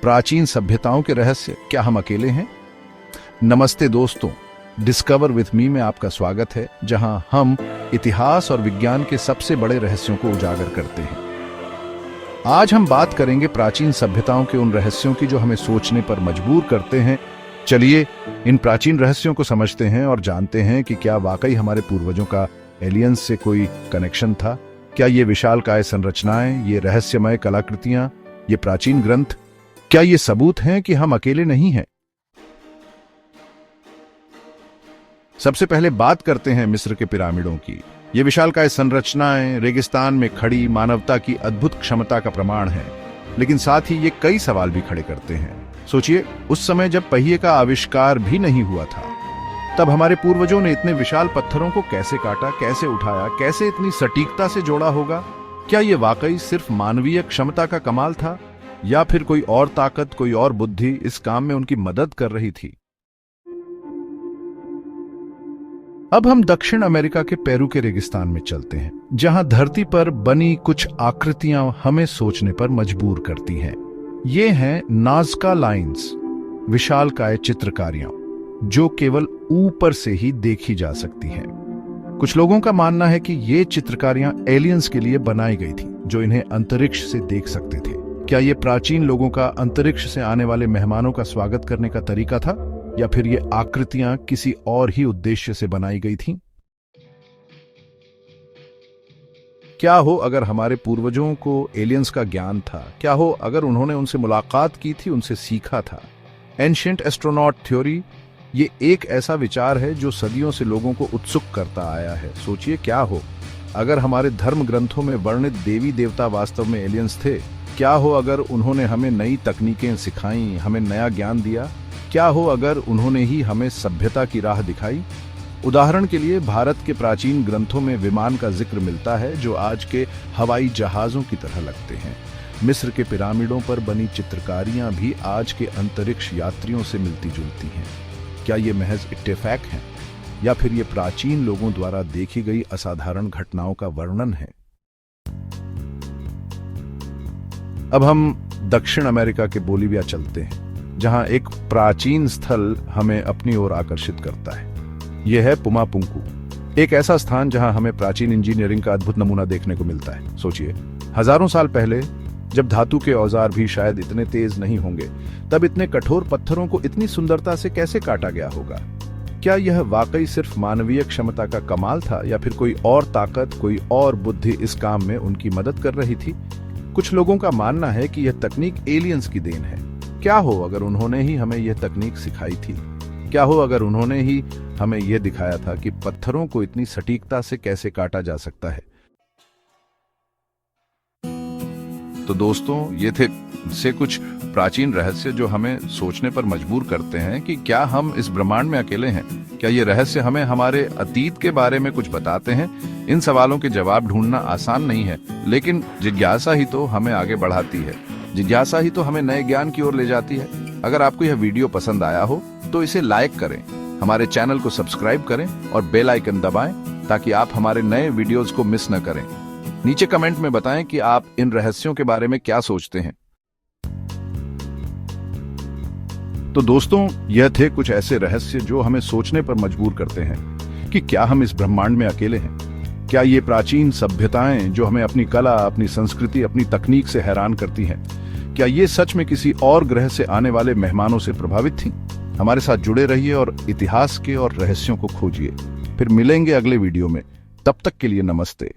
प्राचीन सभ्यताओं के रहस्य, क्या हम अकेले हैं? नमस्ते दोस्तों, डिस्कवर विथ मी में आपका स्वागत है, जहां हम इतिहास और विज्ञान के सबसे बड़े रहस्यों को उजागर करते हैं। आज हम बात करेंगे प्राचीन सभ्यताओं के उन रहस्यों की जो हमें सोचने पर मजबूर करते हैं। चलिए इन प्राचीन रहस्यों को समझते हैं और जानते हैं कि क्या वाकई हमारे पूर्वजों का एलियंस से कोई कनेक्शन था। क्या ये विशालकाय संरचनाएं, ये रहस्यमय कलाकृतियां, ये प्राचीन ग्रंथ, क्या ये सबूत हैं कि हम अकेले नहीं हैं? सबसे पहले बात करते हैं मिस्र के पिरामिडों की। ये विशालकाय संरचनाएं रेगिस्तान में खड़ी मानवता की अद्भुत क्षमता का प्रमाण है, लेकिन साथ ही ये कई सवाल भी खड़े करते हैं। सोचिए, उस समय जब पहिए का आविष्कार भी नहीं हुआ था, तब हमारे पूर्वजों ने इतने विशाल पत्थरों को कैसे काटा, कैसे उठाया, कैसे इतनी सटीकता से जोड़ा होगा? क्या ये वाकई सिर्फ मानवीय क्षमता का कमाल था, या फिर कोई और ताकत, कोई और बुद्धि इस काम में उनकी मदद कर रही थी? अब हम दक्षिण अमेरिका के पेरू के रेगिस्तान में चलते हैं, जहां धरती पर बनी कुछ आकृतियां हमें सोचने पर मजबूर करती हैं। ये हैं नाज़का लाइंस, विशालकाय चित्रकारियां जो केवल ऊपर से ही देखी जा सकती हैं। कुछ लोगों का मानना है कि ये चित्रकारियां एलियंस के लिए बनाई गई थी, जो इन्हें अंतरिक्ष से देख सकते थे। क्या ये प्राचीन लोगों का अंतरिक्ष से आने वाले मेहमानों का स्वागत करने का तरीका था, या फिर ये आकृतियां किसी और ही उद्देश्य से बनाई गई थीं? क्या हो अगर हमारे पूर्वजों को एलियंस का ज्ञान था? क्या हो अगर उन्होंने उनसे मुलाकात की थी, उनसे सीखा था? एंशिएंट एस्ट्रोनॉट थ्योरी, ये एक ऐसा विचार है जो सदियों से लोगों को उत्सुक करता आया है। सोचिए, क्या हो अगर हमारे धर्म ग्रंथों में वर्णित देवी देवता वास्तव में एलियंस थे? क्या हो अगर उन्होंने हमें नई तकनीकें सिखाई, हमें नया ज्ञान दिया? क्या हो अगर उन्होंने ही हमें सभ्यता की राह दिखाई? उदाहरण के लिए भारत के प्राचीन ग्रंथों में विमान का जिक्र मिलता है, जो आज के हवाई जहाजों की तरह लगते हैं। मिस्र के पिरामिडों पर बनी चित्रकारियां भी आज के अंतरिक्ष यात्रियों से मिलती जुलती हैं। क्या ये महज इत्तेफाक हैं, या फिर ये प्राचीन लोगों द्वारा देखी गई असाधारण घटनाओं का वर्णन है? अब हम दक्षिण अमेरिका के बोलिविया चलते हैं, जहां एक प्राचीन स्थल हमें अपनी ओर आकर्षित करता है। यह है पुमापुंकु, एक ऐसा स्थान जहां हमें प्राचीन इंजीनियरिंग का अद्भुत नमूना देखने को मिलता है। सोचिए, हजारों साल पहले, जब धातु के औजार भी शायद इतने तेज नहीं होंगे, तब इतने कठोर पत्थरों को इतनी सुंदरता से कैसे काटा गया होगा? क्या यह वाकई सिर्फ मानवीय क्षमता का कमाल था, या फिर कोई और ताकत, कोई और बुद्धि इस काम में उनकी मदद कर रही थी? कुछ लोगों का मानना है कि यह तकनीक एलियंस की देन है। क्या हो अगर उन्होंने ही हमें यह तकनीक सिखाई थी? क्या हो अगर उन्होंने ही हमें यह दिखाया था कि पत्थरों को इतनी सटीकता से कैसे काटा जा सकता है? तो दोस्तों, ये थे से कुछ प्राचीन रहस्य जो हमें सोचने पर मजबूर करते हैं कि क्या हम इस ब्रह्मांड में अकेले हैं? क्या ये रहस्य हमें हमारे अतीत के बारे में कुछ बताते हैं? इन सवालों के जवाब ढूंढना आसान नहीं है, लेकिन जिज्ञासा ही तो हमें आगे बढ़ाती है। जिज्ञासा ही तो हमें नए ज्ञान की ओर ले जाती है। अगर आपको यह वीडियो पसंद आया हो तो इसे लाइक करें, हमारे चैनल को सब्सक्राइब करें और बेल आइकन दबाएं, ताकि आप हमारे नए वीडियोस को मिस न करें। नीचे कमेंट में बताएं कि आप इन रहस्यों के बारे में क्या सोचते हैं। तो दोस्तों, यह थे कुछ ऐसे रहस्य जो हमें सोचने पर मजबूर करते हैं कि क्या हम इस ब्रह्मांड में अकेले हैं? क्या ये प्राचीन सभ्यताएं जो हमें अपनी कला, अपनी संस्कृति, अपनी तकनीक से हैरान करती हैं, क्या ये सच में किसी और ग्रह से आने वाले मेहमानों से प्रभावित थीं? हमारे साथ जुड़े रहिए और इतिहास के और रहस्यों को खोजिए। फिर मिलेंगे अगले वीडियो में। तब तक के लिए नमस्ते।